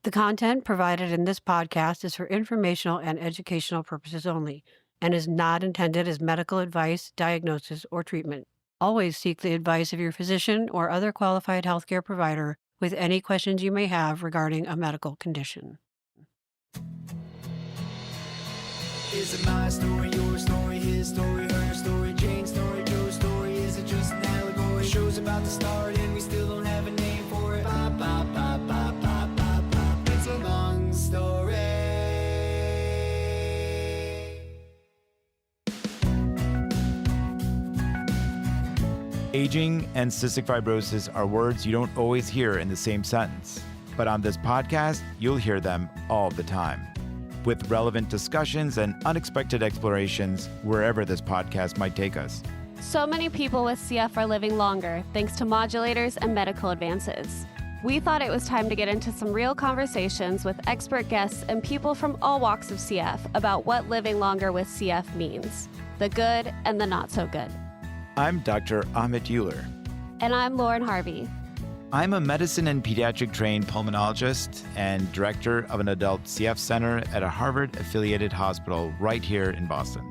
The content provided in this podcast is for informational and educational purposes only and is not intended as medical advice, diagnosis, or treatment. Always seek the advice of your physician or other qualified healthcare provider with any questions you may have regarding a medical condition. Is it my story, your story, his story, her story, Jane's story, Joe's story? Is it just an allegory? The show's about to start and we still don't have a name for it. Bop, bop, bop, bop, bop, bop, bop. It's a long story. Aging and cystic fibrosis are words you don't always hear in the same sentence, but on this podcast, you'll hear them all the time. With relevant discussions and unexpected explorations wherever this podcast might take us. So many people with CF are living longer thanks to modulators and medical advances. We thought it was time to get into some real conversations with expert guests and people from all walks of CF about what living longer with CF means, the good and the not so good. I'm Dr. Amit Euler. And I'm Lauren Harvey. I'm a medicine and pediatric trained pulmonologist and director of an adult CF center at a Harvard-affiliated hospital right here in Boston.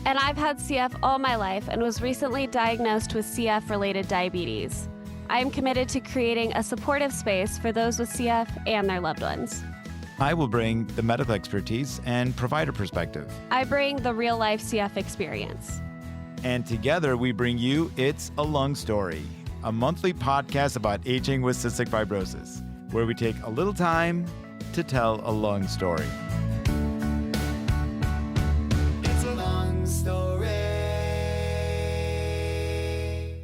And I've had CF all my life and was recently diagnosed with CF-related diabetes. I am committed to creating a supportive space for those with CF and their loved ones. I will bring the medical expertise and provider perspective. I bring the real-life CF experience. And together we bring you It's a Lung Story, a monthly podcast about aging with cystic fibrosis, where we take a little time to tell a lung story. It's a long story.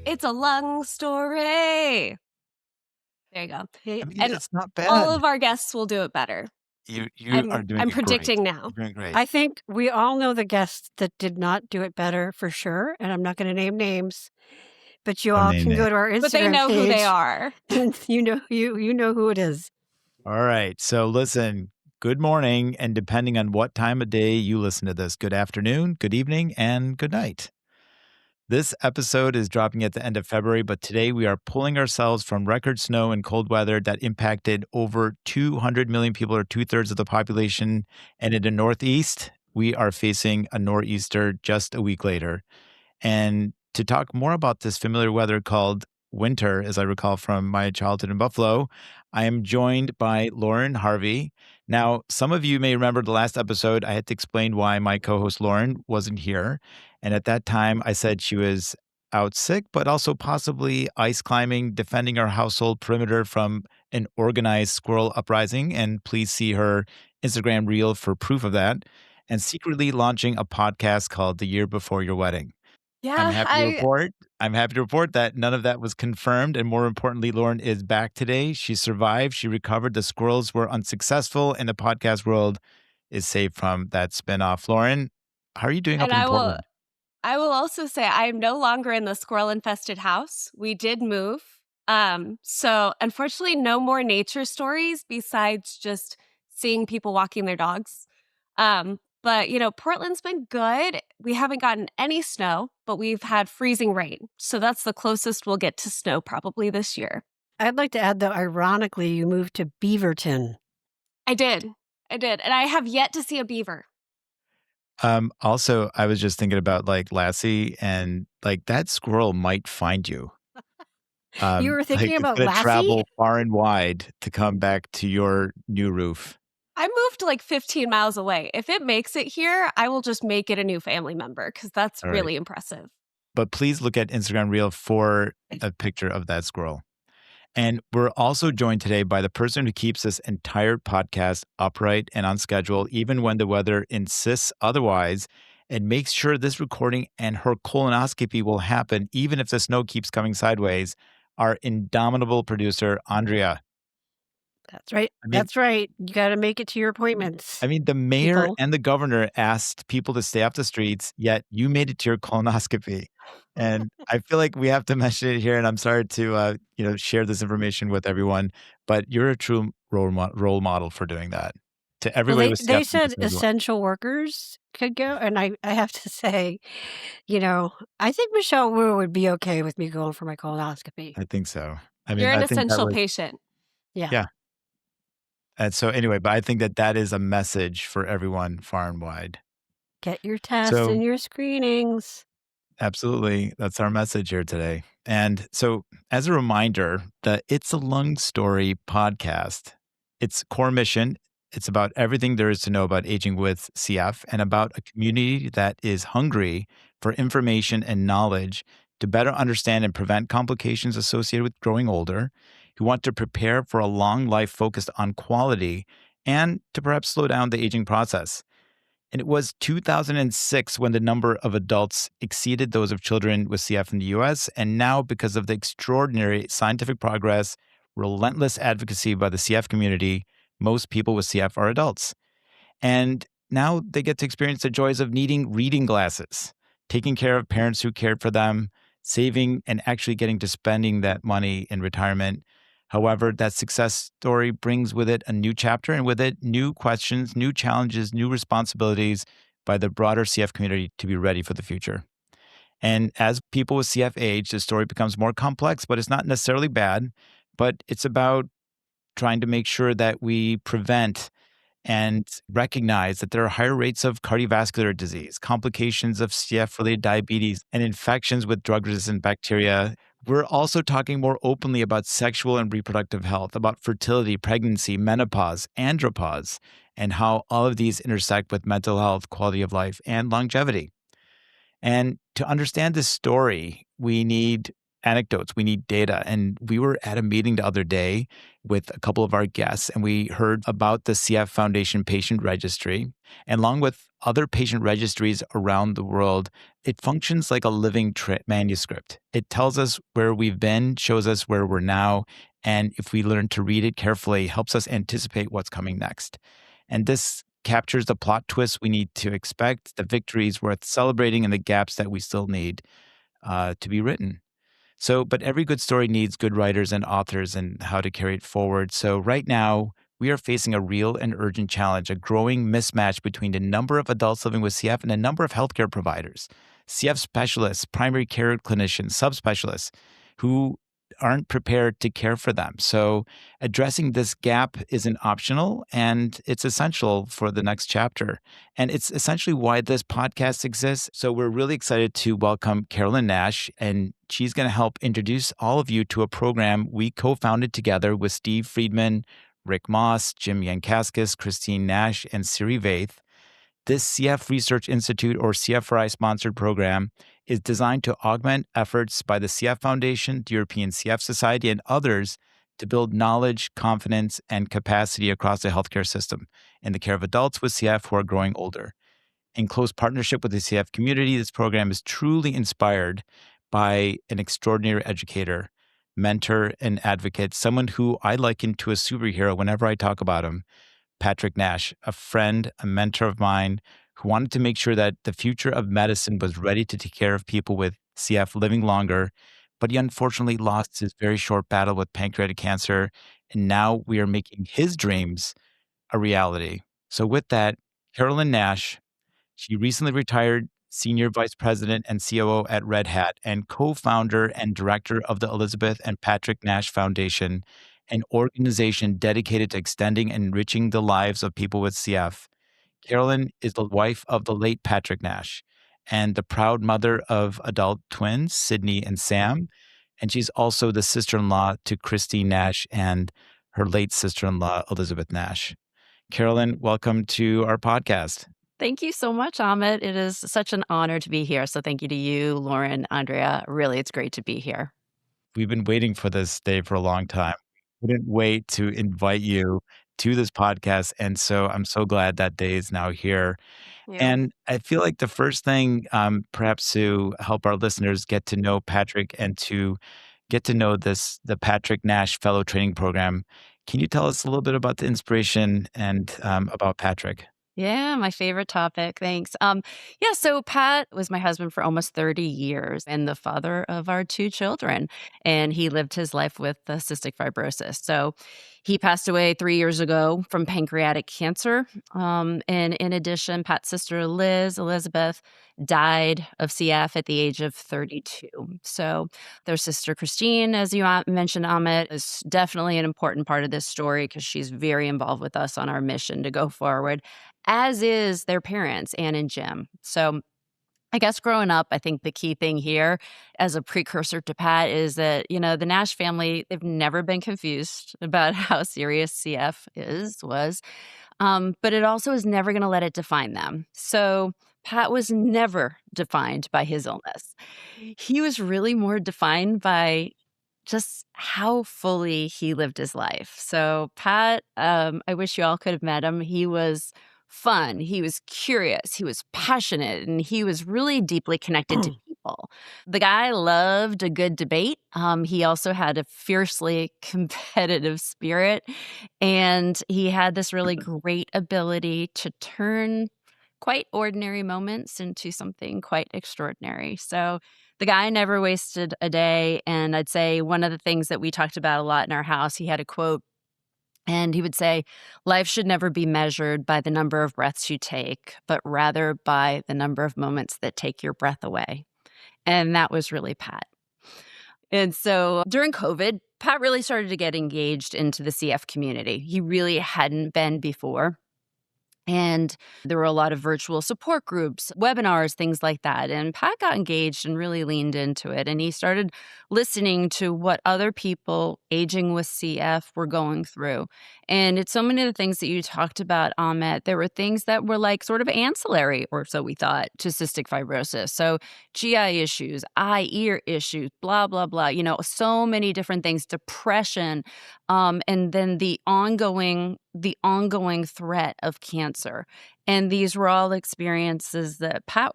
It's a lung story. There you go. I mean, And it's not bad. all of our guests will do it better. You I'm, are doing I'm it predicting great. now. You're doing great. I think we all know the guests that did not do it better for sure, and I'm not going to name names, but you Don't all name can names. go to our Instagram But they know who they page, are. and you know who it is. All right. So listen, good morning. And depending on what time of day you listen to this, good afternoon, good evening, and good night. This episode is dropping at the end of February, but today we are pulling ourselves from record snow and cold weather that impacted over 200 million people, or 2/3 of the population. And in the Northeast, we are facing a nor'easter just a week later. And to talk more about this familiar weather called winter, as I recall from my childhood in Buffalo, I am joined by Lauren Harvey. Now, some of you may remember the last episode, I had to explain why my co-host Lauren wasn't here. And at that time, I said she was out sick, but also possibly ice climbing, defending our household perimeter from an organized squirrel uprising. And please see her Instagram reel for proof of that. And secretly launching a podcast called The Year Before Your Wedding. I'm happy to report that none of that was confirmed. And more importantly, Lauren is back today. She survived. She recovered. The squirrels were unsuccessful, and the podcast world is safe from that spinoff. Lauren, how are you doing up And in Portland? I will also say I am no longer in the squirrel-infested house. We did move. So unfortunately, no more nature stories besides just seeing people walking their dogs. But, Portland's been good. We haven't gotten any snow, but we've had freezing rain. So that's the closest we'll get to snow probably this year. I'd like to add, though, ironically, you moved to Beaverton. I did. And I have yet to see a beaver. Also, I was just thinking about Lassie, and that squirrel might find you. You were thinking about it's gonna Lassie? travel far and wide to come back to your new roof. I moved 15 miles away. If it makes it here, I will just make it a new family member because that's All right. really impressive. But please look at Instagram Reel for a picture of that squirrel. And we're also joined today by the person who keeps this entire podcast upright and on schedule, even when the weather insists otherwise, and makes sure this recording and her colonoscopy will happen, even if the snow keeps coming sideways, our indomitable producer, Andrea. That's right. That's right. You got to make it to your appointments. I mean, the mayor people. and the governor asked people to stay off the streets, yet you made it to your colonoscopy. And I feel like we have to mention it here, and I'm sorry to share this information with everyone, but you're a true role model for doing that. To everybody with They CF said essential workers could go, and I have to say, I think Michelle Wu would be okay with me going for my colonoscopy. I think so. I mean, You're an I think that essential was- patient. Yeah. Yeah. And so anyway, but I think that that is a message for everyone far and wide. Get your tests So and your screenings. absolutely, that's our message here today. And so as a reminder, the It's a Lung Story podcast, its core mission, it's about everything there is to know about aging with CF and about a community that is hungry for information and knowledge to better understand and prevent complications associated with growing older, who want to prepare for a long life focused on quality and to perhaps slow down the aging process. And it was 2006 when the number of adults exceeded those of children with CF in the US. And now, because of the extraordinary scientific progress, relentless advocacy by the CF community, most people with CF are adults. And now they get to experience the joys of needing reading glasses, taking care of parents who cared for them, saving and actually getting to spending that money in retirement. However, that success story brings with it a new chapter and with it new questions, new challenges, new responsibilities by the broader CF community to be ready for the future. And as people with CF age, the story becomes more complex, but it's not necessarily bad. But it's about trying to make sure that we prevent and recognize that there are higher rates of cardiovascular disease, complications of CF related diabetes, and infections with drug resistant bacteria. We're also talking more openly about sexual and reproductive health, about fertility, pregnancy, menopause, andropause, and how all of these intersect with mental health, quality of life, and longevity. And to understand this story, we need anecdotes, we need data. And we were at a meeting the other day with a couple of our guests, and we heard about the CF Foundation Patient Registry. And along with other patient registries around the world, it functions like a living manuscript. It tells us where we've been, shows us where we're now, and if we learn to read it carefully, helps us anticipate what's coming next. And this captures the plot twists we need to expect, the victories worth celebrating, and the gaps that we still need to be written. So, but every good story needs good writers and authors and how to carry it forward. So, right now, we are facing a real and urgent challenge, a growing mismatch between the number of adults living with CF and the number of healthcare providers, CF specialists, primary care clinicians, subspecialists who aren't prepared to care for them. So, addressing this gap isn't optional and it's essential for the next chapter. And it's essentially why this podcast exists. So, we're really excited to welcome Carolyn Nash, and she's going to help introduce all of you to a program we co founded together with Steve Friedman, Rick Moss, Jim Yankaskis, Christine Nash, and Siri Vaith. This CF Research Institute or CFRI sponsored program is designed to augment efforts by the CF Foundation, the European CF Society, and others to build knowledge, confidence, and capacity across the healthcare system in the care of adults with CF who are growing older. In close partnership with the CF community, this program is truly inspired by an extraordinary educator, mentor, and advocate, someone who I liken to a superhero whenever I talk about him, Patrick Nash, a friend, a mentor of mine who wanted to make sure that the future of medicine was ready to take care of people with CF living longer. But he unfortunately lost his very short battle with pancreatic cancer. And now we are making his dreams a reality. So, with that, Carolyn Nash, she recently retired Senior Vice President and COO at Red Hat and co founder and director of the Elizabeth and Patrick Nash Foundation, an organization dedicated to extending and enriching the lives of people with CF. Carolyn is the wife of the late Patrick Nash and the proud mother of adult twins, Sydney and Sam. And she's also the sister in law to Christine Nash and her late sister in law, Elizabeth Nash. Carolyn, welcome to our podcast. Thank you so much, Amit. It is such an honor to be here. So thank you to you, Lauren, Andrea. Really, it's great to be here. We've been waiting for this day for a long time. We didn't wait to invite you to this podcast. And so I'm so glad that day is now here. Yeah. And I feel like the first thing, perhaps to help our listeners get to know Patrick and to get to know the Patrick Nash Fellow Training Program, can you tell us a little bit about the inspiration and about Patrick? Yeah, my favorite topic. Thanks. So Pat was my husband for almost 30 years and the father of our two children. And he lived his life with cystic fibrosis. So He passed away 3 years ago from pancreatic cancer. And in addition, Pat's sister Elizabeth, died of CF at the age of 32. So their sister Christine, as you mentioned, Amit, is definitely an important part of this story because she's very involved with us on our mission to go forward, as is their parents, Anne and Jim. So I guess growing up, I think the key thing here as a precursor to Pat is that, the Nash family, they've never been confused about how serious was. But it also is never going to let it define them. So Pat was never defined by his illness. He was really more defined by just how fully he lived his life. So Pat, I wish you all could have met him. He was fun, he was curious, he was passionate, and he was really deeply connected to people. The guy loved a good debate. He also had a fiercely competitive spirit, and he had this really great ability to turn quite ordinary moments into something quite extraordinary. So the guy never wasted a day. And I'd say one of the things that we talked about a lot in our house, he had a quote, and he would say, life should never be measured by the number of breaths you take, but rather by the number of moments that take your breath away. And that was really Pat. And so during COVID, Pat really started to get engaged into the CF community. He really hadn't been before. And there were a lot of virtual support groups, webinars, things like that. And Pat got engaged and really leaned into it. And he started listening to what other people aging with CF were going through. And it's so many of the things that you talked about, Ahmet. There were things that were like sort of ancillary, or so we thought, to cystic fibrosis. So GI issues, eye, ear issues, blah, blah, blah. So many different things, depression, and then the ongoing threat of cancer. And these were all experiences that Pat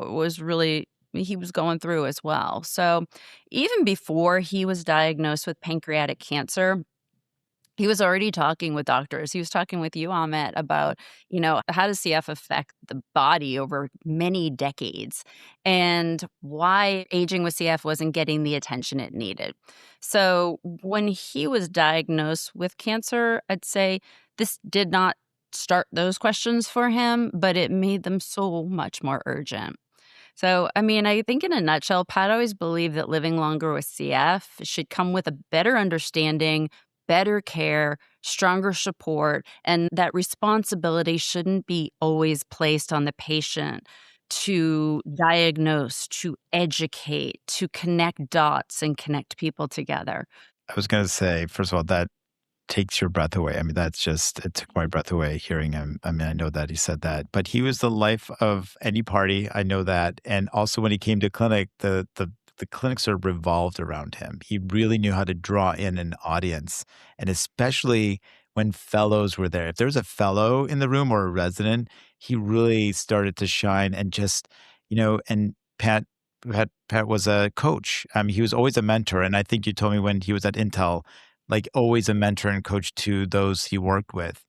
he was going through as well. So even before he was diagnosed with pancreatic cancer, he was already talking with doctors. He was talking with you, Ahmet, about, how does CF affect the body over many decades and why aging with CF wasn't getting the attention it needed. So when he was diagnosed with cancer, I'd say this did not start those questions for him, but it made them so much more urgent. So, I think in a nutshell, Pat always believed that living longer with CF should come with a better understanding, better care, stronger support, and that responsibility shouldn't be always placed on the patient to diagnose, to educate, to connect dots and connect people together. I was going to say, first of all, that takes your breath away. It took my breath away hearing him. I know that he said that, but he was the life of any party. I know that. And also when he came to clinic, the clinic sort of revolved around him. He really knew how to draw in an audience, and especially when fellows were there. If there was a fellow in the room or a resident, he really started to shine and just, and Pat was a coach. He was always a mentor. And I think you told me when he was at Intel, like always a mentor and coach to those he worked with.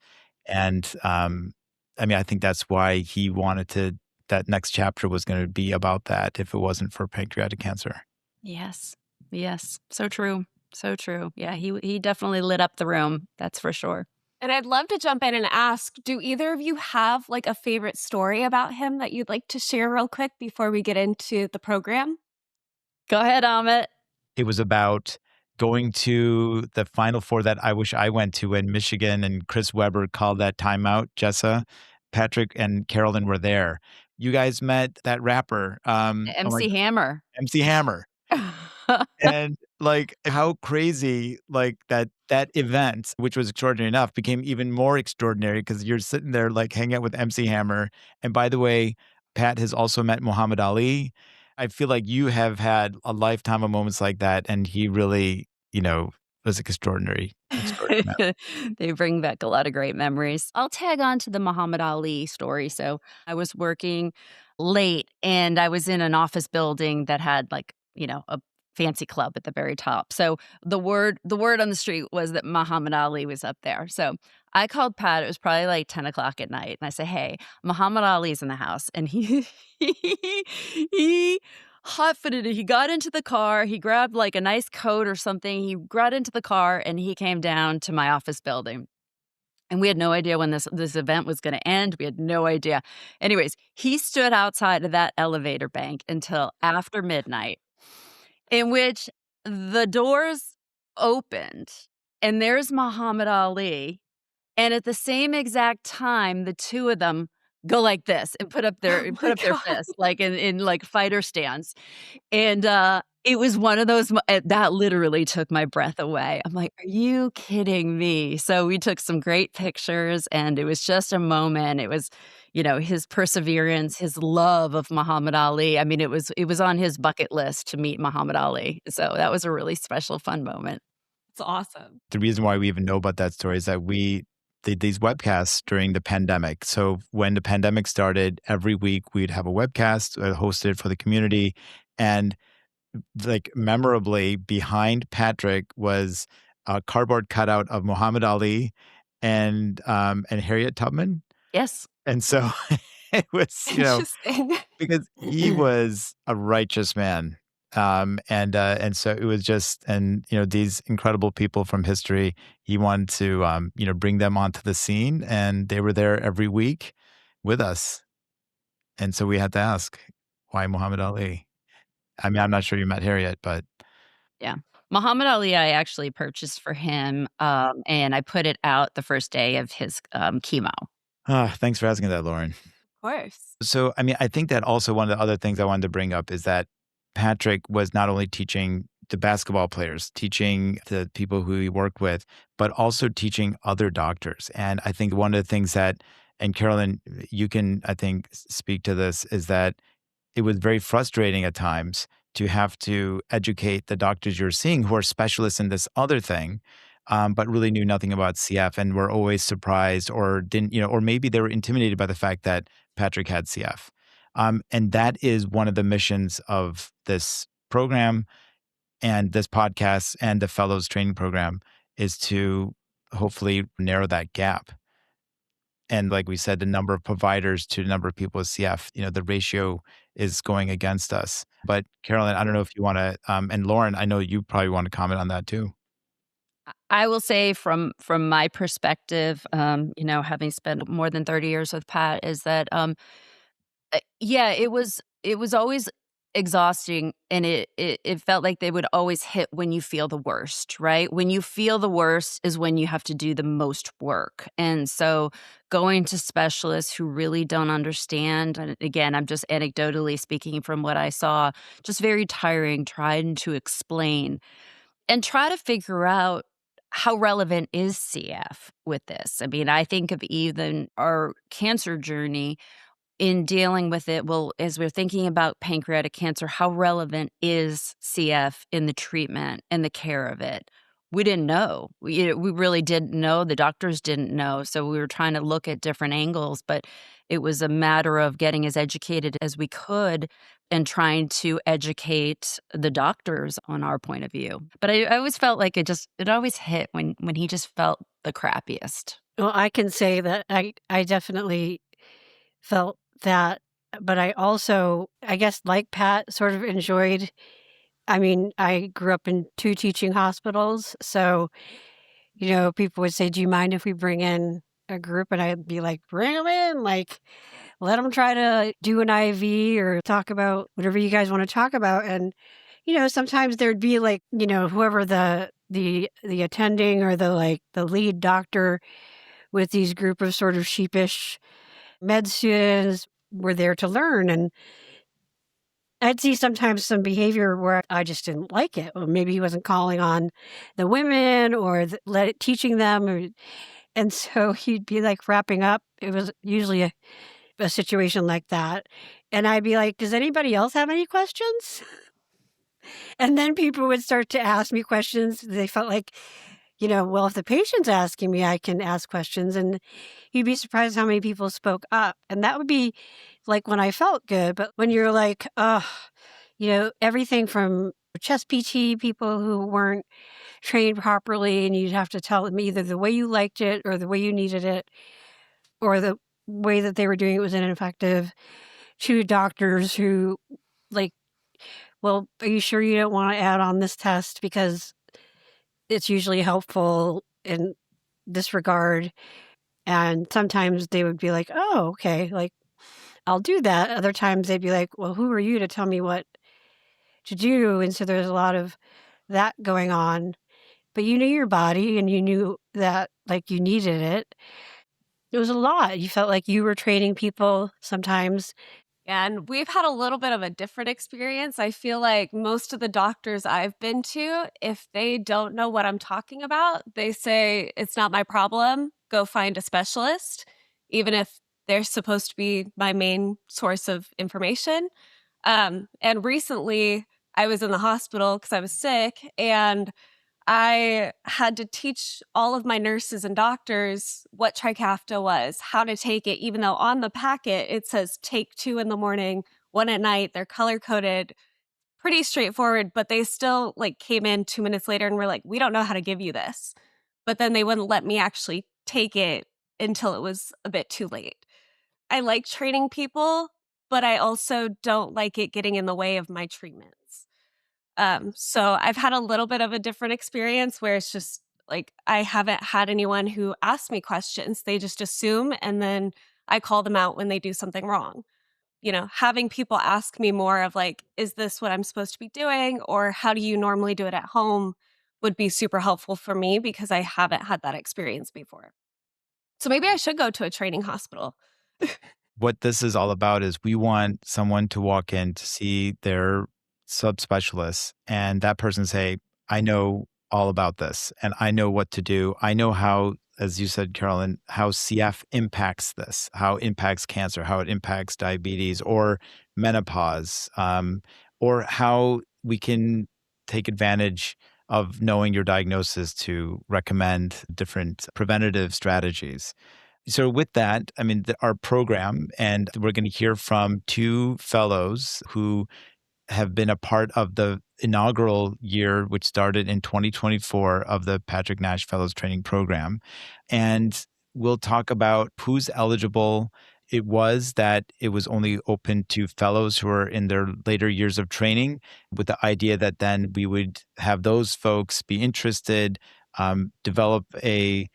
And I think that's why he wanted that next chapter was going to be about that if it wasn't for pancreatic cancer. Yes. So true. So true. Yeah, he definitely lit up the room. That's for sure. And I'd love to jump in and ask, do either of you have like a favorite story about him that you'd like to share real quick before we get into the program? Go ahead, Amit. It was about going to the Final Four that I wish I went to in Michigan, and Chris Webber called that timeout. Jessa, Patrick, and Carolyn were there. You guys met that rapper. MC Hammer. MC Hammer. And like how crazy like that event, which was extraordinary enough, became even more extraordinary because you're sitting there like hanging out with MC Hammer. And by the way, Pat has also met Muhammad Ali. I feel like you have had a lifetime of moments like that, and he really, was extraordinary. Man. They bring back a lot of great memories. I'll tag on to the Muhammad Ali story. So I was working late, and I was in an office building that had like, a fancy club at the very top. So the word on the street was that Muhammad Ali was up there. So I called Pat. It was probably like 10 o'clock at night. And I said, hey, Muhammad Ali's in the house. And he hot-footed it. He got into the car. He grabbed like a nice coat or something. He got into the car and he came down to my office building. And we had no idea when this event was gonna end. We had no idea. Anyways, he stood outside of that elevator bank until after midnight, in which the doors opened, and there's Muhammad Ali, and at the same exact time, the two of them go like this and Oh put my up their God. fists, like, in, like, fighter stance. And, it was one of those that literally took my breath away. I'm like, "Are you kidding me?" So we took some great pictures, and it was just a moment. It was, his perseverance, his love of Muhammad Ali. I mean, it was on his bucket list to meet Muhammad Ali. So that was a really special, fun moment. It's awesome. The reason why we even know about that story is that we did these webcasts during the pandemic. So when the pandemic started, every week we'd have a webcast hosted for the community. And like memorably behind Patrick was a cardboard cutout of Muhammad Ali and Harriet Tubman. Yes. And so it was, Interesting. because he was a righteous man. And so it was just, and these incredible people from history, he wanted to bring them onto the scene, and they were there every week with us. And so we had to ask, why Muhammad Ali? I mean, I'm not sure you met Harriet, but Yeah. Muhammad Ali, I actually purchased for him, and I put it out the first day of his, chemo. thanks for asking that, Lauren. Of course. So, I mean, I think that also one of the other things I wanted to bring up is that Patrick was not only teaching the basketball players, teaching the people who he worked with, but also teaching other doctors. And I think one of the things that, and Carolyn, you can, I think, speak to this, is that it was very frustrating at times to have to educate the doctors you're seeing who are specialists in this other thing, but really knew nothing about CF and were always surprised or didn't, or maybe they were intimidated by the fact that Patrick had CF. And that is one of the missions of this program and this podcast and the Fellows Training Program, is to hopefully narrow that gap. And like we said, the number of providers to the number of people with CF, the ratio is going against us. But Carolyn, I don't know if you want to, and Lauren, I know you probably want to comment on that too. I will say from my perspective, having spent more than 30 years with Pat, is that, yeah, it was always exhausting, and it felt like they would always hit when you feel the worst, right? When you feel the worst is when you have to do the most work. And so going to specialists who really don't understand, and again, I'm just anecdotally speaking from what I saw, just very tiring trying to explain and try to figure out how relevant is CF with this. I mean, I think of even our cancer journey in dealing with it. Well, as we're thinking about pancreatic cancer, how relevant is CF in the treatment and the care of it? We didn't know. We really didn't know. The doctors didn't know. So we were trying to look at different angles, but it was a matter of getting as educated as we could and trying to educate the doctors on our point of view. But I always felt like it always hit when he just felt the crappiest. Well, I can say that I definitely felt that, but I also, I guess, like Pat, sort of enjoyed. I mean, I grew up in 2 teaching hospitals, so, people would say, "Do you mind if we bring in a group?" And I'd be like, "Bring them in, like, let them try to do an IV or talk about whatever you guys wanna talk about." And, sometimes there'd be, like, whoever the attending or the lead doctor with these group of sort of sheepish med students were there to learn, and I'd see sometimes some behavior where I just didn't like it, or maybe he wasn't calling on the women or teaching them, and so he'd be like wrapping up. It was usually a situation like that, and I'd be like, "Does anybody else have any questions?" And then people would start to ask me questions. They felt like, well, if the patient's asking me, I can ask questions. And you'd be surprised how many people spoke up. And that would be like when I felt good. But when you're like, everything from chest PT people who weren't trained properly, and you'd have to tell them either the way you liked it or the way you needed it or the way that they were doing it was ineffective, to doctors who, like, well, are you sure you don't want to add on this test because it's usually helpful in this regard? And sometimes they would be like, "Oh, okay, like, I'll do that." Other times they'd be like, "Well, who are you to tell me what to do?" And so there's a lot of that going on. But you knew your body and you knew that, like, you needed it. It was a lot. You felt like you were training people sometimes. And we've had a little bit of a different experience. I feel like most of the doctors I've been to, if they don't know what I'm talking about, they say, it's not my problem. Go find a specialist, even if they're supposed to be my main source of information. And recently, I was in the hospital because I was sick, and I had to teach all of my nurses and doctors what Trikafta was, how to take it, even though on the packet it says take 2 in the morning, 1 at night. They're color coded, pretty straightforward, but they still like came in 2 minutes later and were like, "We don't know how to give you this." But then they wouldn't let me actually take it until it was a bit too late. I like training people, but I also don't like it getting in the way of my treatments. So I've had a little bit of a different experience where it's just like I haven't had anyone who asks me questions. They just assume and then I call them out when they do something wrong. Having people ask me more of like, is this what I'm supposed to be doing? Or how do you normally do it at home would be super helpful for me because I haven't had that experience before. So maybe I should go to a training hospital. What this is all about is we want someone to walk in to see their subspecialist and that person say, I know all about this and I know what to do. I know how, as you said, Carolyn, how CF impacts this, how it impacts cancer, how it impacts diabetes or menopause, or how we can take advantage of knowing your diagnosis to recommend different preventative strategies. So, with that, I mean, our program, and we're going to hear from two fellows who have been a part of the inaugural year, which started in 2024, of the Patrick Nash Fellows Training Program. And we'll talk about who's eligible. It was that it was only open to fellows who are in their later years of training, with the idea that then we would have those folks be interested, develop a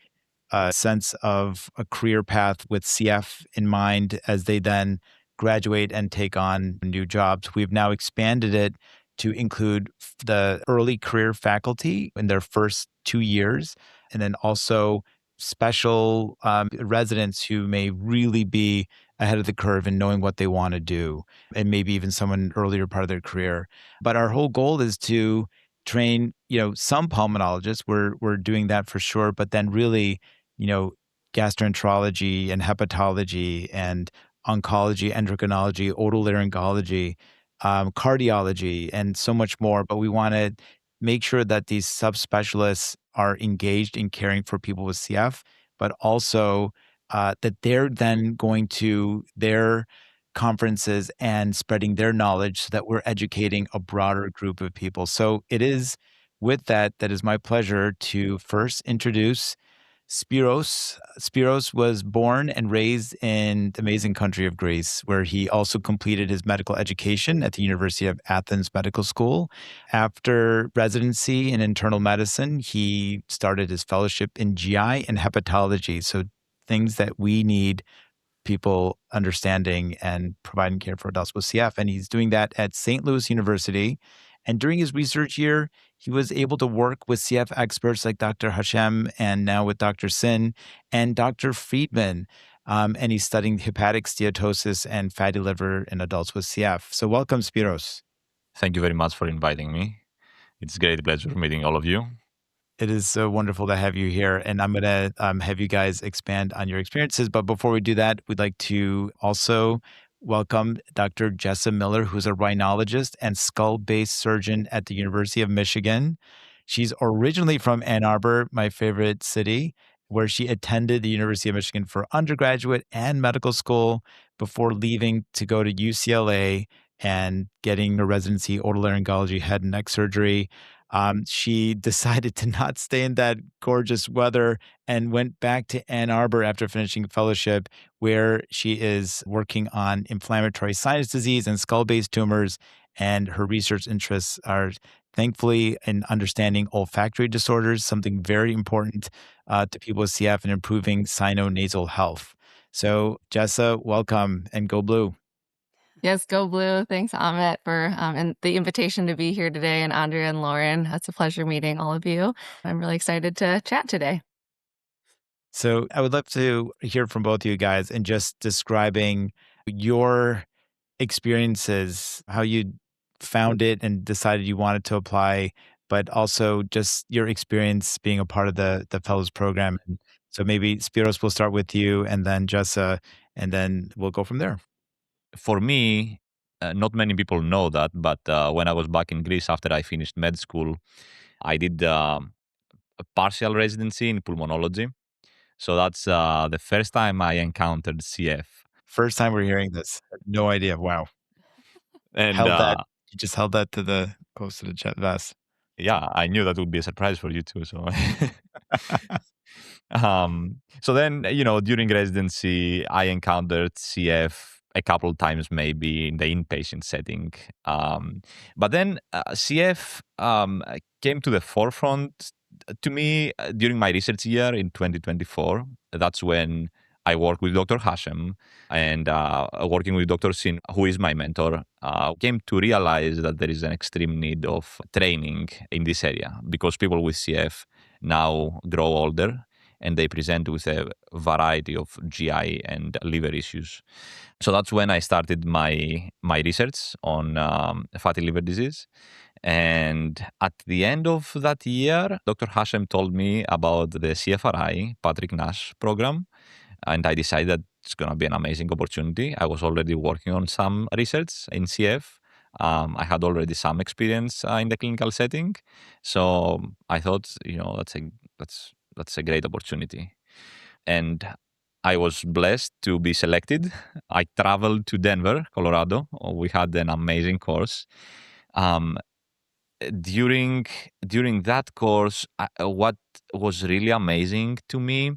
sense of a career path with CF in mind as they then graduate and take on new jobs. We've now expanded it to include the early career faculty in their first 2 years, and then also special residents who may really be ahead of the curve in knowing what they want to do, and maybe even someone earlier part of their career. But our whole goal is to train, some pulmonologists. We're doing that for sure, but then really, you know, gastroenterology and hepatology and oncology, endocrinology, otolaryngology, cardiology, and so much more. But we want to make sure that these subspecialists are engaged in caring for people with CF, but also that they're then going to their conferences and spreading their knowledge so that we're educating a broader group of people. So it is with that is my pleasure to first introduce Spiros. Spiros was born and raised in the amazing country of Greece, where he also completed his medical education at the University of Athens Medical School. After residency in internal medicine, he started his fellowship in GI and hepatology. So things that we need people understanding and providing care for adults with CF. And he's doing that at St. Louis University. And during his research year, he was able to work with CF experts like Dr. Hashem and now with Dr. Sin and Dr. Friedman. And he's studying hepatic steatosis and fatty liver in adults with CF. So welcome, Spiros. Thank you very much for inviting me. It's a great pleasure meeting all of you. It is so wonderful to have you here. And I'm going to have you guys expand on your experiences. But before we do that, we'd like to also welcome Dr. Jessa Miller, who's a rhinologist and skull-based surgeon at the University of Michigan. She's originally from Ann Arbor, my favorite city, where she attended the University of Michigan for undergraduate and medical school before leaving to go to UCLA and getting a residency otolaryngology head and neck surgery. She decided to not stay in that gorgeous weather and went back to Ann Arbor after finishing fellowship, where she is working on inflammatory sinus disease and skull-based tumors. And her research interests are thankfully in understanding olfactory disorders, something very important to people with CF and improving sinonasal health. So, Jessa, welcome and go blue. Yes, go blue. Thanks, Amit, for and the invitation to be here today, and Andrea and Lauren. It's a pleasure meeting all of you. I'm really excited to chat today. So, I would love to hear from both of you guys and just describing your experiences, how you found it and decided you wanted to apply, but also just your experience being a part of the fellows program. And so maybe Spiros, will start with you, and then Jessa, and then we'll go from there. For me, not many people know that, but when I was back in Greece after I finished med school, I did a partial residency in pulmonology. So that's the first time I encountered CF. First time we're hearing this. No idea. Wow. And Held that. You just held that to the close to the vest. yeah, I knew that would be a surprise for you too. So, so then, during residency, I encountered CF a couple of times, maybe in the inpatient setting. But then CF came to the forefront to me during my research year in 2024. That's when I worked with Dr. Hashem and working with Dr. Sin, who is my mentor, came to realize that there is an extreme need of training in this area because people with CF now grow older and they present with a variety of GI and liver issues. So that's when I started my research on fatty liver disease. And at the end of that year, Dr. Hashem told me about the CFRI Patrick Nash program, and I decided that it's going to be an amazing opportunity. I was already working on some research in CF. I had already some experience in the clinical setting, so I thought, that's a great opportunity. And I was blessed to be selected. I traveled to Denver, Colorado. We had an amazing course. During that course, what was really amazing to me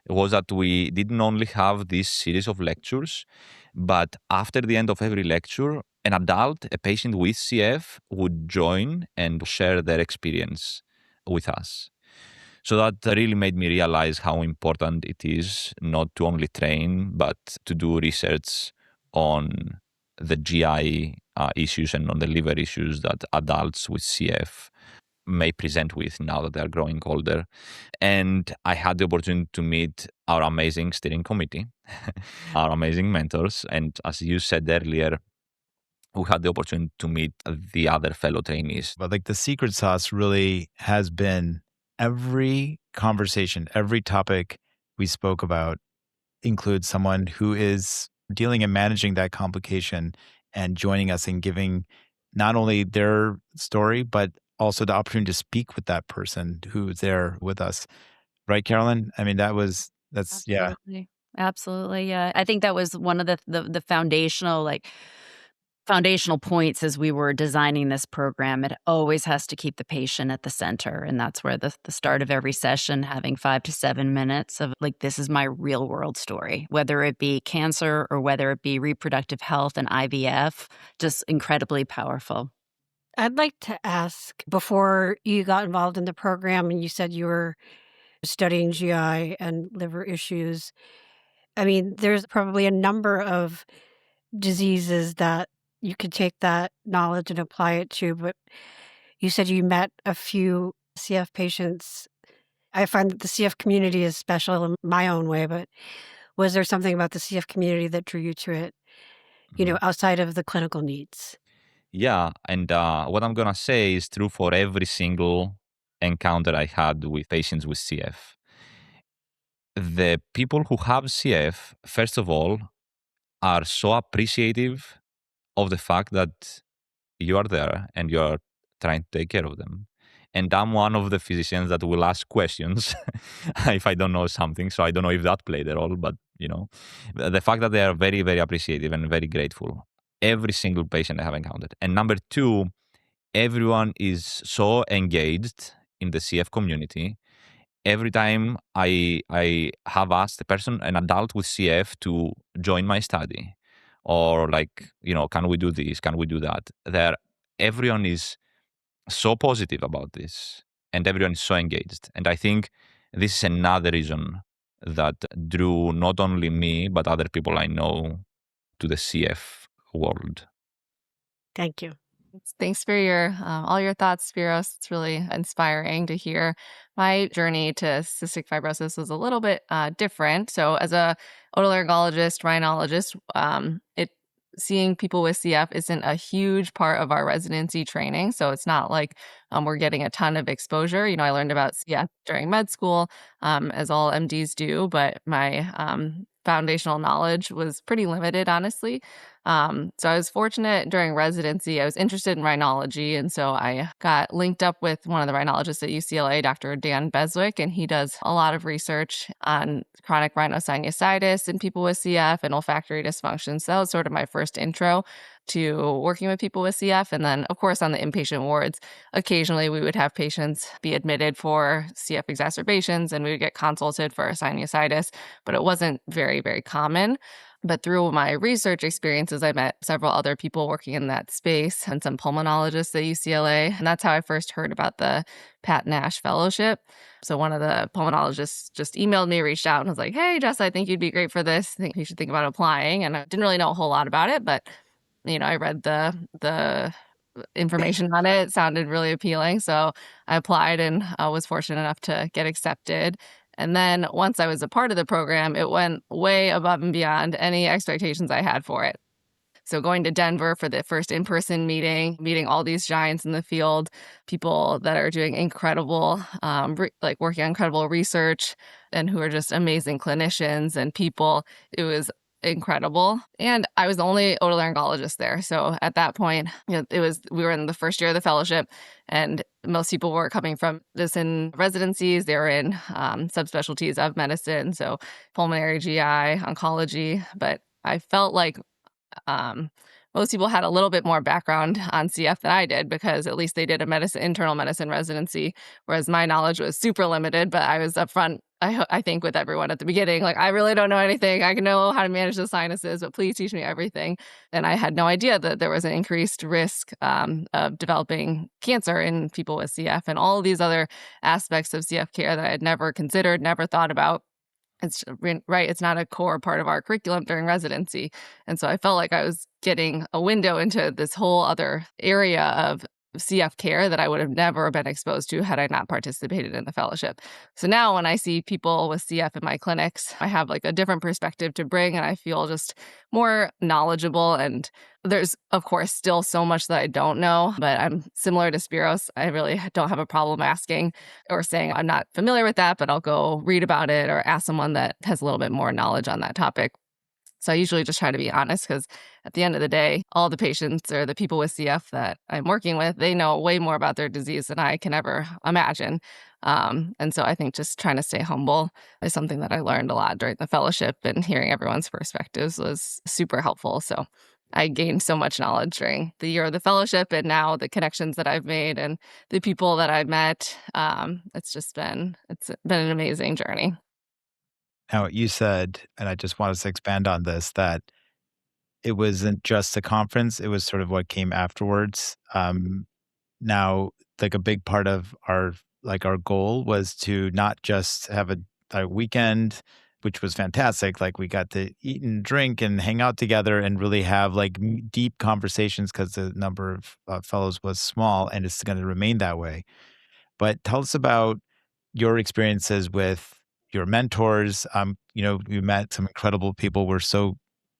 was that we didn't only have this series of lectures, but after the end of every lecture, an adult, a patient with CF, would join and share their experience with us. So that really made me realize how important it is not to only train, but to do research on the GI issues and on the liver issues that adults with CF may present with now that they're growing older. And I had the opportunity to meet our amazing steering committee, our amazing mentors. And as you said earlier, we had the opportunity to meet the other fellow trainees. But like the secret sauce really has been every conversation, every topic we spoke about includes someone who is dealing and managing that complication and joining us and giving not only their story, but also the opportunity to speak with that person who's there with us. Right, Carolyn? I mean, that's, yeah. Absolutely. Yeah. I think that was one of the foundational points as we were designing this program. It always has to keep the patient at the center. And that's where the start of every session, having 5 to 7 minutes of like, this is my real world story, whether it be cancer or whether it be reproductive health and IVF, just incredibly powerful. I'd like to ask, before you got involved in the program and you said you were studying GI and liver issues, I mean, there's probably a number of diseases that you could take that knowledge and apply it to, but you said you met a few CF patients. I find that the CF community is special in my own way, but was there something about the CF community that drew you to it, outside of the clinical needs? Yeah, and what I'm going to say is true for every single encounter I had with patients with CF. The people who have CF, first of all, are so appreciative of the fact that you are there and you are trying to take care of them. And I'm one of the physicians that will ask questions if I don't know something. So I don't know if that played a role, but the fact that they are very, very appreciative and very grateful. Every single patient I have encountered. And number two, everyone is so engaged in the CF community. Every time I have asked an adult with CF to join my study, or can we do this? Can we do that? Everyone is so positive about this, and everyone is so engaged. And I think This is another reason that drew not only me, but other people I know to the CF world. Thank you. Thanks for your all your thoughts, Spiros. It's really inspiring to hear. My journey to cystic fibrosis was a little bit different. So, as a otolaryngologist, rhinologist, it seeing people with CF isn't a huge part of our residency training. So it's not like we're getting a ton of exposure. I learned about CF during med school, as all MDs do, but my foundational knowledge was pretty limited, honestly. So I was fortunate during residency. I was interested in rhinology, and so I got linked up with one of the rhinologists at UCLA, Dr. Dan Beswick, and he does a lot of research on chronic rhinosinusitis in people with CF and olfactory dysfunction. So that was sort of my first intro to working with people with CF. And then, of course, on the inpatient wards, occasionally we would have patients be admitted for CF exacerbations, and we would get consulted for sinusitis, but it wasn't very, very common. But through my research experiences, I met several other people working in that space and some pulmonologists at UCLA. And that's how I first heard about the Pat Nash Fellowship. So one of the pulmonologists just emailed me, reached out, and was like, "Hey, Jess, I think you'd be great for this. I think you should think about applying." And I didn't really know a whole lot about it, but I read the information on it. It sounded really appealing. So I applied and was fortunate enough to get accepted. And then once I was a part of the program, it went way above and beyond any expectations I had for it. So going to Denver for the first in-person meeting, meeting all these giants in the field, people that are doing incredible, working on incredible research and who are just amazing clinicians and people. It was incredible. And I was the only otolaryngologist there. So at that point, we were in the first year of the fellowship, and most people were coming from medicine residencies. They were in subspecialties of medicine, so pulmonary, GI, oncology. But I felt like most people had a little bit more background on CF than I did, because at least they did a internal medicine residency, whereas my knowledge was super limited. But I was upfront, I think, with everyone at the beginning, like, I really don't know anything. I can know how to manage the sinuses, but please teach me everything. And I had no idea that there was an increased risk of developing cancer in people with CF and all of these other aspects of CF care that I had never considered, never thought about. It's right. It's not a core part of our curriculum during residency. And so I felt like I was getting a window into this whole other area of CF care that I would have never been exposed to had I not participated in the fellowship. So now when I see people with CF in my clinics, I have like a different perspective to bring, and I feel just more knowledgeable. And there's, of course, still so much that I don't know, but I'm similar to Spiros. I really don't have a problem asking or saying I'm not familiar with that, but I'll go read about it or ask someone that has a little bit more knowledge on that topic. So I usually just try to be honest, because at the end of the day, all the patients or the people with CF that I'm working with, they know way more about their disease than I can ever imagine. And so I think just trying to stay humble is something that I learned a lot during the fellowship, and hearing everyone's perspectives was super helpful. So I gained so much knowledge during the year of the fellowship, and now the connections that I've made and the people that I've met. It's been an amazing journey. Now, you said, and I just want us to expand on this, that it wasn't just a conference, it was sort of what came afterwards. Now, like a big part of our goal was to not just have a weekend, which was fantastic. Like, we got to eat and drink and hang out together and really have like deep conversations, because the number of fellows was small, and it's going to remain that way. But tell us about your experiences with your mentors. You met some incredible people. We're so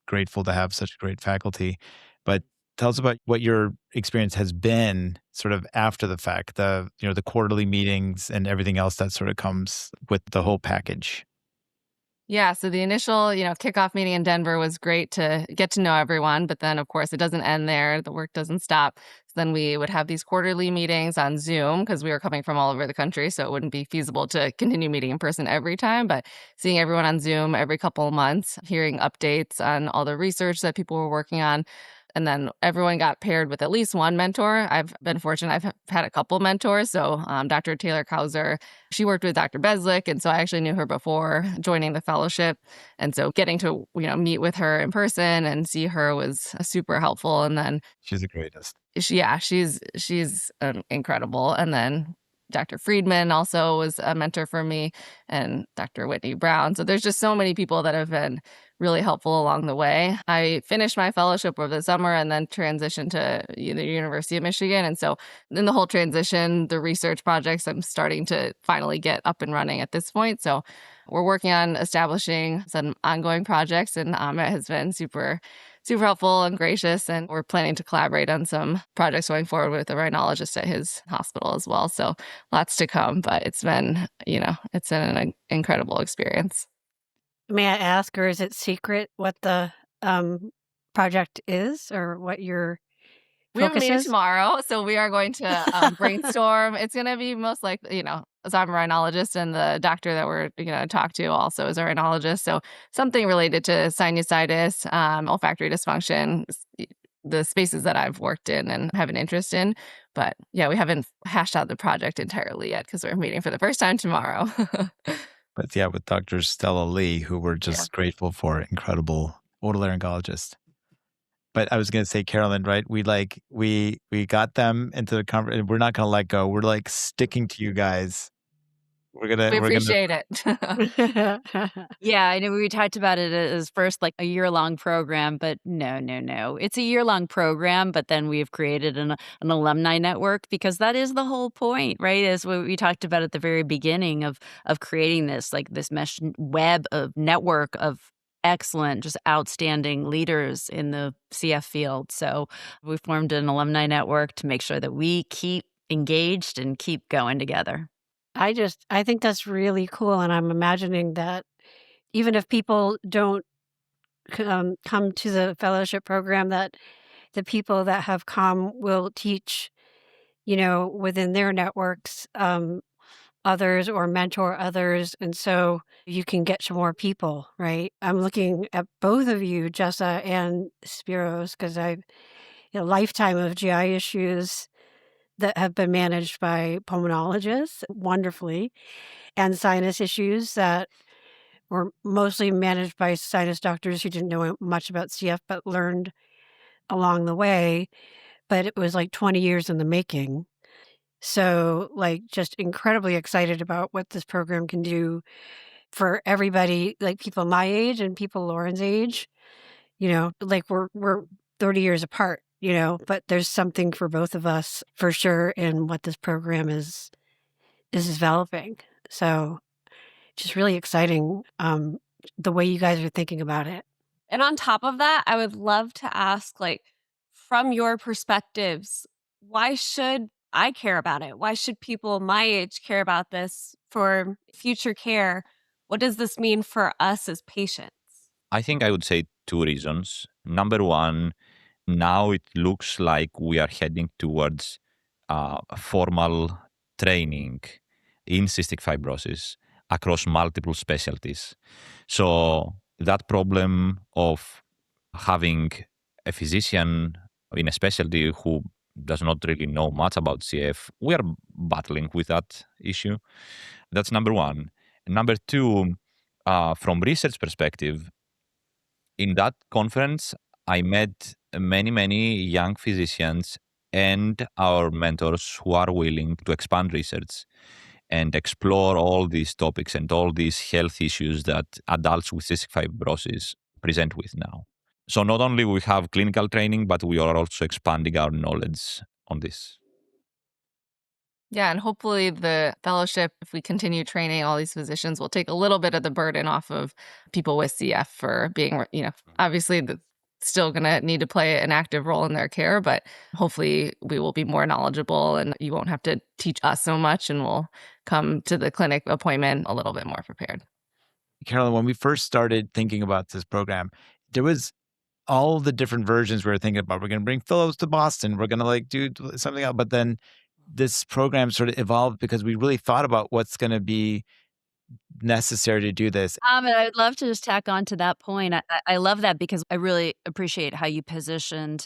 grateful to have such great faculty. But tell us about what your experience has been sort of after the fact, the quarterly meetings and everything else that sort of comes with the whole package. Yeah, so the initial, kickoff meeting in Denver was great to get to know everyone, but then of course it doesn't end there. The work doesn't stop. So then we would have these quarterly meetings on Zoom, because we were coming from all over the country, so it wouldn't be feasible to continue meeting in person every time, but seeing everyone on Zoom every couple of months, hearing updates on all the research that people were working on. And then everyone got paired with at least one mentor. I've been fortunate. I've had a couple mentors. So Dr. Taylor Kauser, she worked with Dr. Beswick. And so I actually knew her before joining the fellowship. And so getting to, meet with her in person and see her was super helpful. And then She's the greatest. she's incredible. And then Dr. Friedman also was a mentor for me, and Dr. Whitney Brown. So there's just so many people that have been really helpful along the way. I finished my fellowship over the summer and then transitioned to the University of Michigan. And so in the whole transition, the research projects I'm starting to finally get up and running at this point. So we're working on establishing some ongoing projects, and Amit has been super helpful and gracious. And we're planning to collaborate on some projects going forward with a rhinologist at his hospital as well. So lots to come, but it's been, it's been an incredible experience. May I ask, or is it secret what the project is or what your We have a focus meeting is? tomorrow, so we are going to brainstorm. It's going to be most likely, as I'm a rhinologist, and the doctor that we're going to talk to also is a rhinologist. So something related to sinusitis, olfactory dysfunction, the spaces that I've worked in and have an interest in. But yeah, we haven't hashed out the project entirely yet because we're meeting for the first time tomorrow. But yeah, with Dr. Stella Lee, who we're just grateful for, incredible otolaryngologist. But I was going to say, Carolyn, right? We got them into the conference. We're not going to let go. We're like sticking to you guys. We appreciate it. Yeah, I know we talked about it as first like a year-long program, but no. It's a year-long program, but then we've created an alumni network because that is the whole point, right? As we talked about at the very beginning of creating this, like this mesh web of network of excellent, just outstanding leaders in the CF field. So we formed an alumni network to make sure that we keep engaged and keep going together. I think that's really cool. And I'm imagining that even if people don't come to the fellowship program, that the people that have come will teach, within their networks, others or mentor others. And so you can get to more people, right? I'm looking at both of you, Jessa and Spiros, because I've a lifetime of GI issues that have been managed by pulmonologists wonderfully, and sinus issues that were mostly managed by sinus doctors who didn't know much about CF but learned along the way. But it was like 20 years in the making. So, like, just incredibly excited about what this program can do for everybody, like people my age and people Lauren's age. Like we're 30 years apart, but there's something for both of us for sure in what this program is developing. So just really exciting, the way you guys are thinking about it. And on top of that, I would love to ask, like, from your perspectives, why should I care about it? Why should people my age care about this for future care? What does this mean for us as patients? I think I would say two reasons. Number one, now it looks like we are heading towards formal training in cystic fibrosis across multiple specialties. So that problem of having a physician in a specialty who does not really know much about CF, we are battling with that issue. That's number one. Number two, from research perspective, in that conference, I met many young physicians and our mentors who are willing to expand research and explore all these topics and all these health issues that adults with cystic fibrosis present with now. So not only we have clinical training, but we are also expanding our knowledge on this. Yeah, and hopefully the fellowship, if we continue training all these physicians, will take a little bit of the burden off of people with CF for being, obviously still going to need to play an active role in their care, but hopefully we will be more knowledgeable and you won't have to teach us so much and we'll come to the clinic appointment a little bit more prepared. Carolyn, when we first started thinking about this program, there was all the different versions we were thinking about. We're going to bring fellows to Boston. We're going to do something else. But then this program sort of evolved because we really thought about what's going to be necessary to do this. And I'd love to just tack on to that point. I love that because I really appreciate how you positioned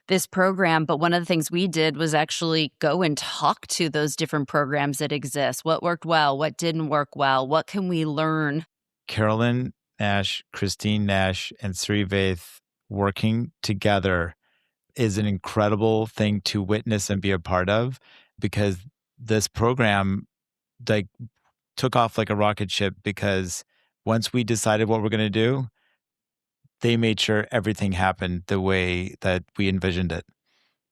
this program. But one of the things we did was actually go and talk to those different programs that exist. What worked well? What didn't work well? What can we learn? Carolyn Nash, Christine Nash, and Srivaith working together is an incredible thing to witness and be a part of, because this program like took off like a rocket ship, because once we decided what we're going to do, they made sure everything happened the way that we envisioned it.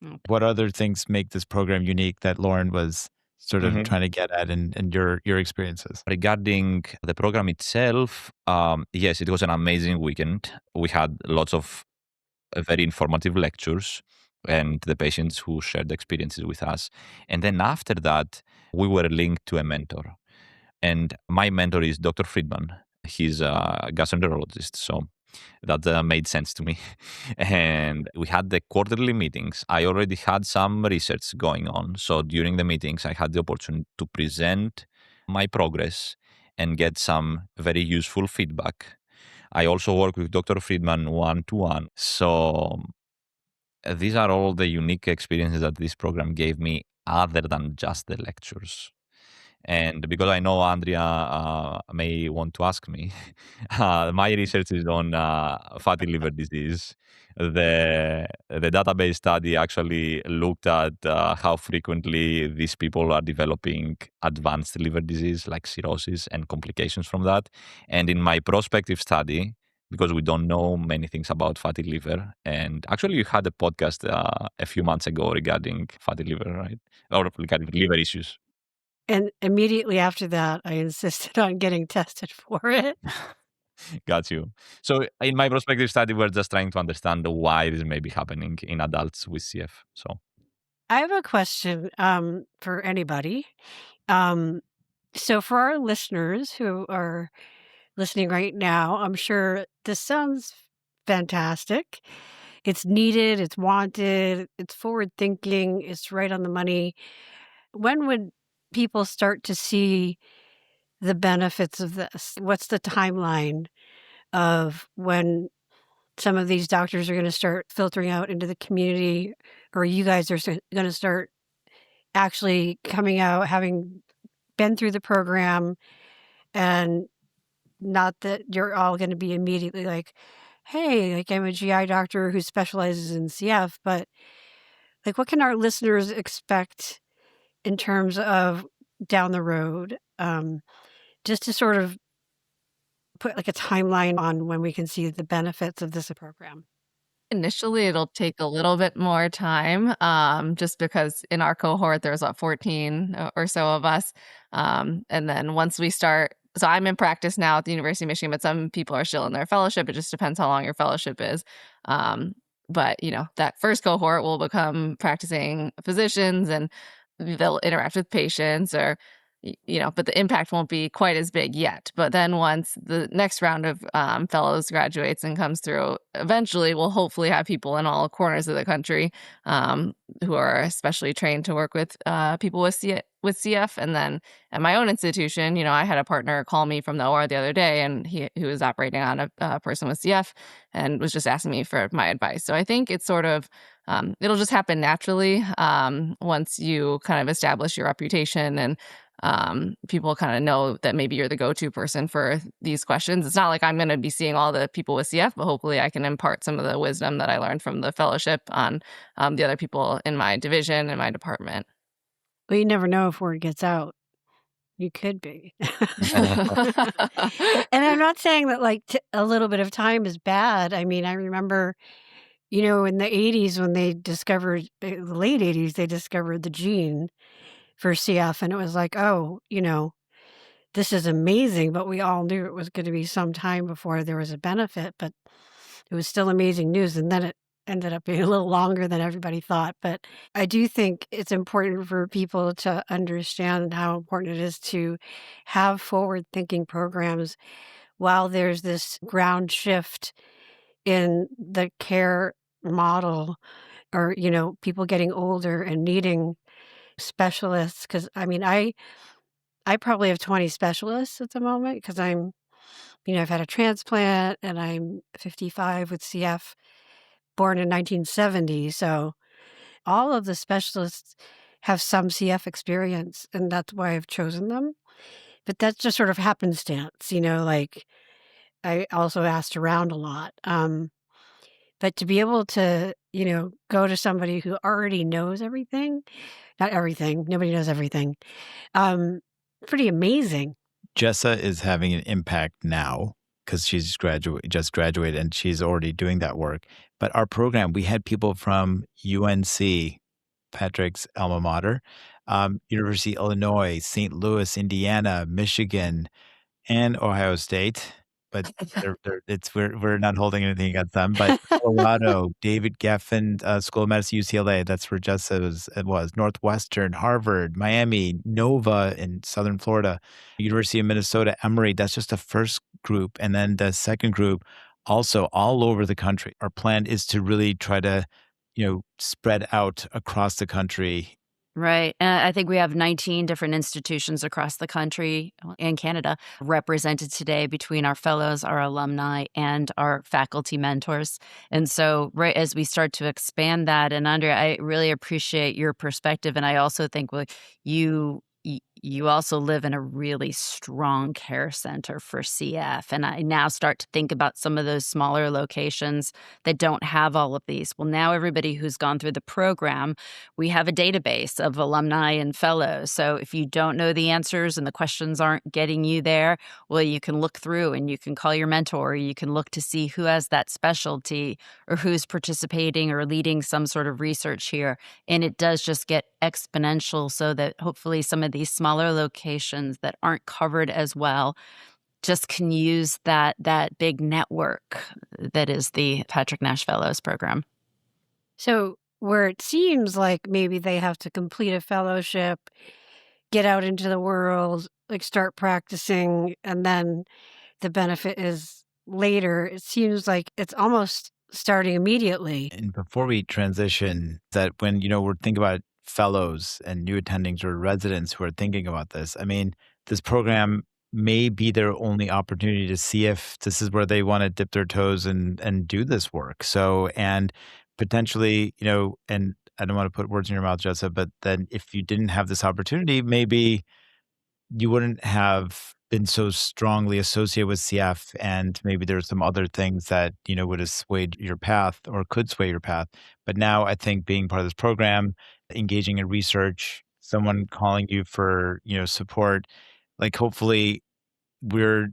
Mm. What other things make this program unique that Lauren was sort of trying to get at in your experiences? Regarding the program itself, yes, it was an amazing weekend. We had lots of very informative lectures and the patients who shared experiences with us. And then after that, we were linked to a mentor. And my mentor is Dr. Friedman. He's a gastroenterologist. So that made sense to me. And we had the quarterly meetings. I already had some research going on. So during the meetings, I had the opportunity to present my progress and get some very useful feedback. I also work with Dr. Friedman one to one. So these are all the unique experiences that this program gave me, other than just the lectures. And because I know Andrea may want to ask me, my research is on fatty liver disease. The database study actually looked at how frequently these people are developing advanced liver disease like cirrhosis and complications from that. And in my prospective study, because we don't know many things about fatty liver, and actually you had a podcast a few months ago regarding fatty liver, right? Or regarding liver issues. And immediately after that, I insisted on getting tested for it. Got you. So in my prospective study, we're just trying to understand why this may be happening in adults with CF. So I have a question for anybody. So for our listeners who are listening right now, I'm sure this sounds fantastic. It's needed, it's wanted, it's forward thinking, it's right on the money. When would people start to see the benefits of this? What's the timeline of when some of these doctors are going to start filtering out into the community, or you guys are going to start actually coming out, having been through the program, and not that you're all going to be immediately like, hey, like I'm a GI doctor who specializes in CF, but like what can our listeners expect in terms of down the road? Just to sort of put like a timeline on when we can see the benefits of this program. Initially, it'll take a little bit more time, just because in our cohort, there's, 14 or so of us. And then once we start, so I'm in practice now at the University of Michigan, but some people are still in their fellowship. It just depends how long your fellowship is. But, that first cohort will become practicing physicians, and they'll interact with patients, or but the impact won't be quite as big yet. But then once the next round of fellows graduates and comes through, eventually we'll hopefully have people in all corners of the country who are especially trained to work with people with CF. And then at my own institution, I had a partner call me from the OR the other day, and he was operating on a person with CF and was just asking me for my advice. So I think it's sort of it'll just happen naturally once you kind of establish your reputation, and people kind of know that maybe you're the go-to person for these questions. It's not like I'm going to be seeing all the people with CF, but hopefully I can impart some of the wisdom that I learned from the fellowship on the other people in my division and my department. Well, you never know if word gets out. You could be. And I'm not saying that like a little bit of time is bad. I mean, I remember, in the 80s when they discovered, the late 80s, they discovered the gene for CF, and it was like, oh, this is amazing, but we all knew it was going to be some time before there was a benefit, but it was still amazing news. And then it ended up being a little longer than everybody thought. But I do think it's important for people to understand how important it is to have forward thinking programs while there's this ground shift in the care model, or, people getting older and needing specialists. Cause I mean, I probably have 20 specialists at the moment because I've had a transplant and I'm 55 with CF, born in 1970. So all of the specialists have some CF experience, and that's why I've chosen them. But that's just sort of happenstance, like I also asked around a lot. But to be able to, go to somebody who already knows everything, not everything, nobody knows everything, um, pretty amazing. Jessa is having an impact now because she's just graduated and she's already doing that work. But our program, we had people from UNC, Patrick's alma mater, University of Illinois, St. Louis, Indiana, Michigan, and Ohio State, but we're not holding anything against them, but Colorado, David Geffen, School of Medicine, UCLA, that's where Jessa was, Northwestern, Harvard, Miami, Nova in Southern Florida, University of Minnesota, Emory, that's just the first group, and then the second group also all over the country. Our plan is to really try to, spread out across the country. Right. I think we have 19 different institutions across the country and Canada represented today between our fellows, our alumni, and our faculty mentors. And so, right as we start to expand that, and Andrea, I really appreciate your perspective. And I also think you also live in a really strong care center for CF. And I now start to think about some of those smaller locations that don't have all of these. Well, now everybody who's gone through the program, we have a database of alumni and fellows. So if you don't know the answers and the questions aren't getting you there, well, you can look through and you can call your mentor. You can look to see who has that specialty or who's participating or leading some sort of research here. And it does just get exponential so that hopefully some of these smaller locations that aren't covered as well just can use that big network that is the Patrick Nash Fellows program. So where it seems like maybe they have to complete a fellowship, get out into the world, like start practicing, and then the benefit is later, it seems like it's almost starting immediately. And before we transition, that when, we're thinking about fellows and new attendings or residents who are thinking about this, I mean, this program may be their only opportunity to see if this is where they want to dip their toes and do this work. So, and potentially, and I don't want to put words in your mouth, Jessa, but then if you didn't have this opportunity, maybe you wouldn't have been so strongly associated with CF, and maybe there's some other things that, would have swayed your path or could sway your path. But now I think being part of this program, engaging in research, someone calling you for, support, like hopefully we're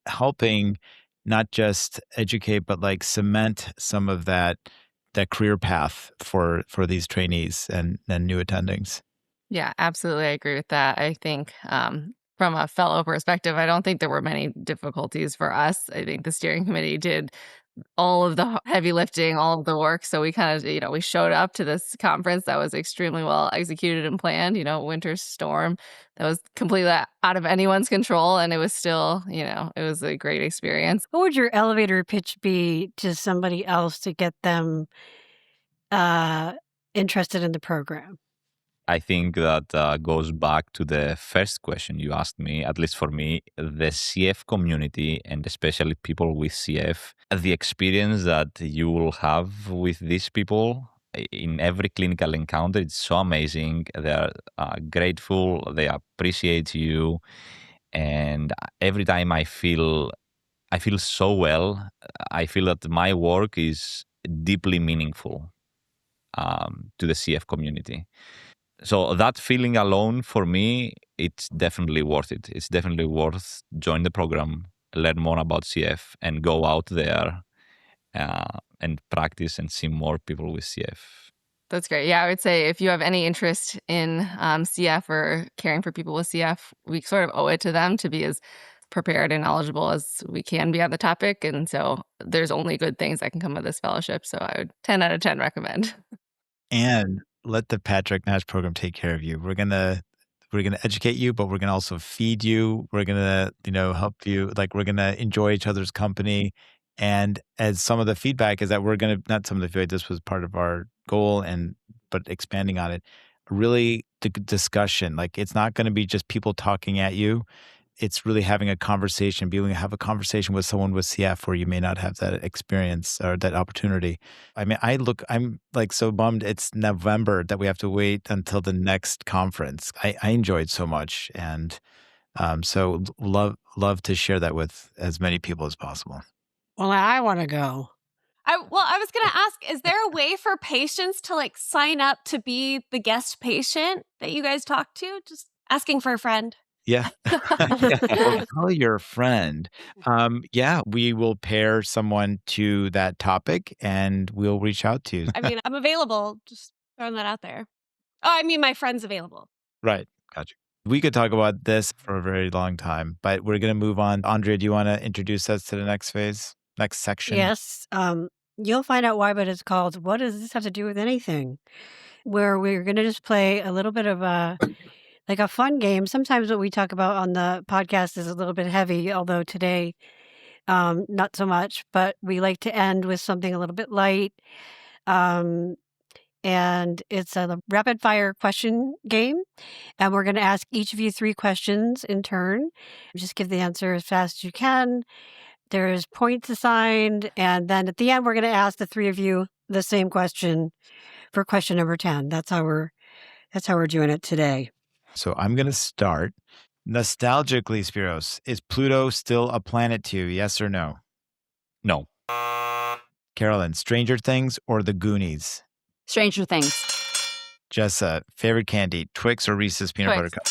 helping not just educate, but like cement some of that career path for these trainees and new attendings. Yeah, absolutely. I agree with that. I think from a fellow perspective, I don't think there were many difficulties for us. I think the steering committee did all of the heavy lifting, all of the work. So we kind of, we showed up to this conference that was extremely well executed and planned, winter storm that was completely out of anyone's control. And it was still, it was a great experience. What would your elevator pitch be to somebody else to get them interested in the program? I think that goes back to the first question you asked me, at least for me, the CF community, and especially people with CF, the experience that you will have with these people in every clinical encounter, it's so amazing. They are grateful, they appreciate you. And every time I feel so well, I feel that my work is deeply meaningful to the CF community. So that feeling alone for me, it's definitely worth it. It's definitely worth join the program, learn more about CF, and go out there and practice and see more people with CF. That's great. Yeah, I would say if you have any interest in CF or caring for people with CF, we sort of owe it to them to be as prepared and knowledgeable as we can be on the topic. And so there's only good things that can come of this fellowship. So I would 10 out of 10 recommend. And let the Patrick Nash program take care of you. We're gonna educate you, but we're gonna also feed you. We're gonna, help you. Like we're gonna enjoy each other's company. And as some of the feedback is that we're gonna not some of the feedback. This was part of our goal, but expanding on it, really the discussion. Like it's not going to be just people talking at you. It's really having a conversation, being able to have a conversation with someone with CF where you may not have that experience or that opportunity. I mean, I'm like so bummed it's November that we have to wait until the next conference. I enjoyed so much. And so love to share that with as many people as possible. Well, I want to go. I I was going to ask, is there a way for patients to like sign up to be the guest patient that you guys talk to? Just asking for a friend. Yeah. Well, tell your friend. Yeah, we will pair someone to that topic and we'll reach out to you. I mean, I'm available. Just throwing that out there. Oh, I mean, my friend's available. Right. Gotcha. We could talk about this for a very long time, but we're going to move on. Andrea, do you want to introduce us to the next phase, next section? Yes. You'll find out why, but it's called What Does This Have to Do with Anything? Where we're going to just play a little bit of a fun game. Sometimes what we talk about on the podcast is a little bit heavy, although today, not so much, but we like to end with something a little bit light. And it's a rapid fire question game. And we're going to ask each of you 3 questions in turn. Just give the answer as fast as you can. There's points assigned. And then at the end, we're going to ask the 3 of you the same question for question number 10. That's how we're doing it today. So I'm going to start. Nostalgically, Spiros, is Pluto still a planet to you? Yes or no? No. Carolyn, Stranger Things or The Goonies? Stranger Things. Jessa, favorite candy, Twix or Reese's peanut butter cup?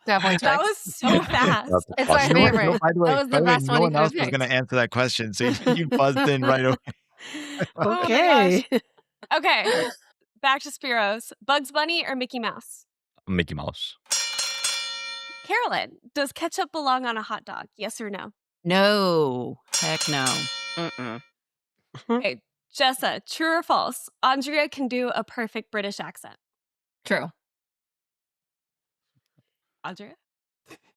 Definitely That Twix. was so fast. It's my favorite. By the way, That was the best no one you one could else have was going to picked. answer that question, so you buzzed in right away. Oh my Okay. Okay. Back to Spiros. Bugs Bunny or Mickey Mouse? Mickey Mouse. Carolyn, does ketchup belong on a hot dog? Yes or no? No. Heck no. Mm-mm. Okay. Jessa, true or false? Andrea can do a perfect British accent. True. Andrea?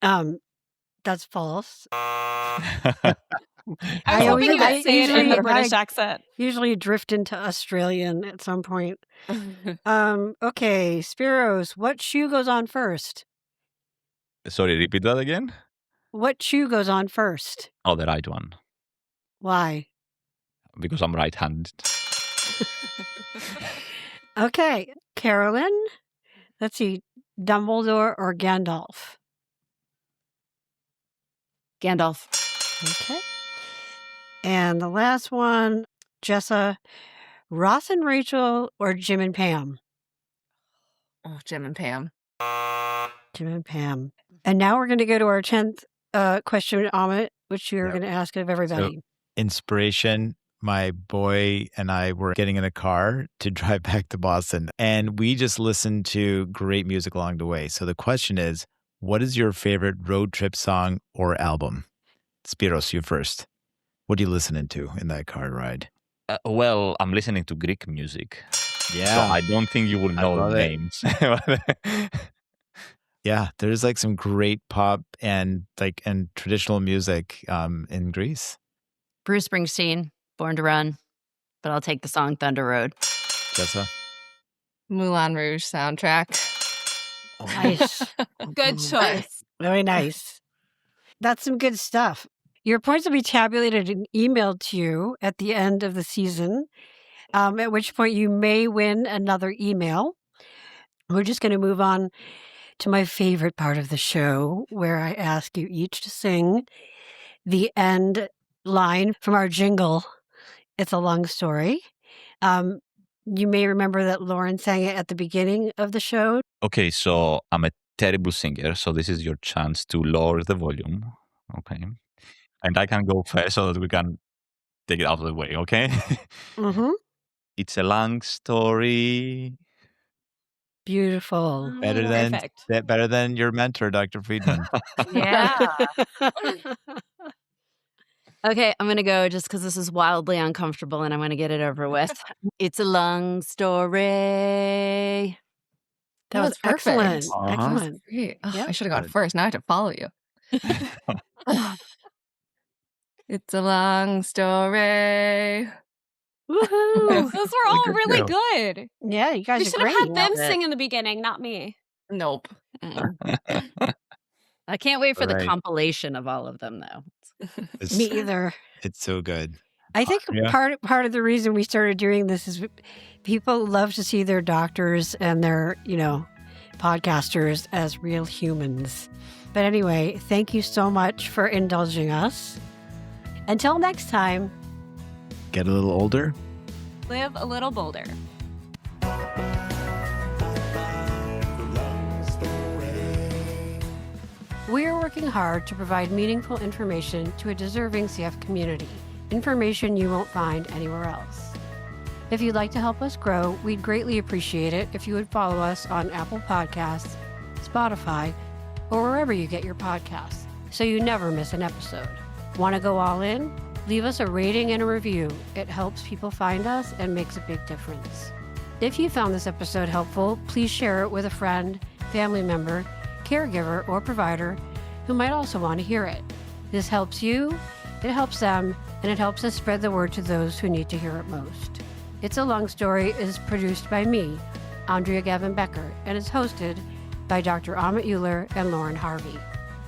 That's false. I was I hoping you always- would say it in usually- the British accent. Usually drift into Australian at some point. Okay, Spiros, what shoe goes on first? Sorry, repeat that again? What shoe goes on first? Oh, the right one. Why? Because I'm right-handed. Okay, Carolyn, let's see, Dumbledore or Gandalf? Gandalf. Okay. And the last one, Jessa, Ross and Rachel or Jim and Pam? Oh, Jim and Pam. Jim and Pam. And now we're going to go to our 10th question, Amit, which you're Yep. going to ask of everybody. Inspiration. My boy and I were getting in a car to drive back to Boston, and we just listened to great music along the way. So the question is, what is your favorite road trip song or album? Spiros, you first. What are you listening to in that car ride? Well, I'm listening to Greek music. Yeah. So I don't think you will I know love the it. names. Yeah, there's like some great pop and traditional music in Greece. Bruce Springsteen, Born to Run. But I'll take the song Thunder Road. Jessa? Moulin Rouge soundtrack. Nice. Good choice. Very nice. That's some good stuff. Your points will be tabulated and emailed to you at the end of the season, at which point you may win another email. We're just going to move on to my favorite part of the show, where I ask you each to sing the end line from our jingle, It's a Long Story. You may remember that Lauren sang it at the beginning of the show. Okay, so I'm a terrible singer, so this is your chance to lower the volume. Okay. And I can go first so that we can take it out of the way, okay? Mm-hmm. It's a long story. Beautiful. Better than your mentor, Dr. Friedman. Yeah. Okay, I'm going to go just because this is wildly uncomfortable and I'm going to get it over with. It's a long story. That was perfect. excellent. Uh-huh. Excellent. Great. Oh, Yeah. I should have gone first. Now I have to follow you. It's a long story. Woohoo. Those were all good really show. good. Yeah, you guys We are should have great. had them Love it. sing in the beginning, not me. Nope. Mm-mm. I can't wait for the Right. compilation of all of them, though. It's, Me either. it's so good. I think Yeah. part of the reason we started doing this is people love to see their doctors and their, podcasters as real humans. But anyway, thank you so much for indulging us. Until next time, Get a little older. Live a little bolder. We are working hard to provide meaningful information to a deserving CF community, information you won't find anywhere else. If you'd like to help us grow, we'd greatly appreciate it if you would follow us on Apple Podcasts, Spotify, or wherever you get your podcasts, so you never miss an episode. Want to go all in? Leave us a rating and a review. It helps people find us and makes a big difference. If you found this episode helpful, please share it with a friend, family member, caregiver, or provider who might also want to hear it. This helps you, it helps them, and it helps us spread the word to those who need to hear it most. It's a Lung Story is produced by me, Andrea Gavin Becker, and is hosted by Dr. Amit Euler and Lauren Harvey.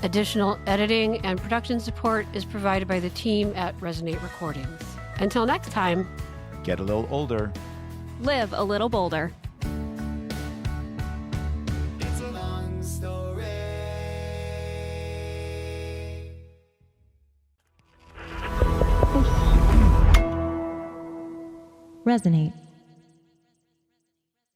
Additional editing and production support is provided by the team at Resonate Recordings. Until next time, Get a little older. Live a little bolder. It's a long story. Resonate.